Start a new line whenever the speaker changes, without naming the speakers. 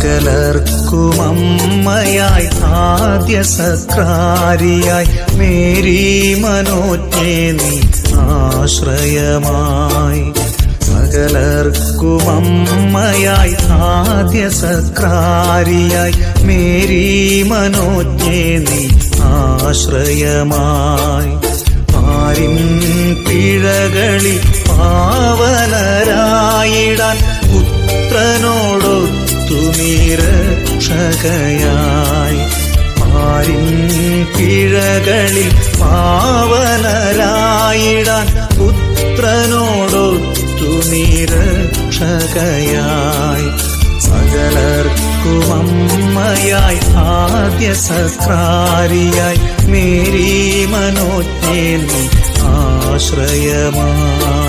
സകലർക്കുമമ്മയായി ആദ്യ സക്രാരിയായി മേരി മനോജ്ഞേ നീ ആശ്രയമായി. സകലർക്കുമമ്മയായി ആദ്യ സക്രാരിയായി മേരി മനോജ്ഞേ നീ ആശ്രയമായി. ആരിൻ പിഴകളിൽ പാവനരായിടാൻ പുത്രനോടൊത്തു നീ രക്ഷകയായി. ആരിൻ പിഴകളിൽ പാവനരായിടാൻ പുത്രനോടൊത്തു നീ രക്ഷകയായി. സകലർക്കുമമ്മയായി ആദ്യ സക്രാരിയായി മേരി മനോജ്ഞേ നീ ആശ്രയമായി.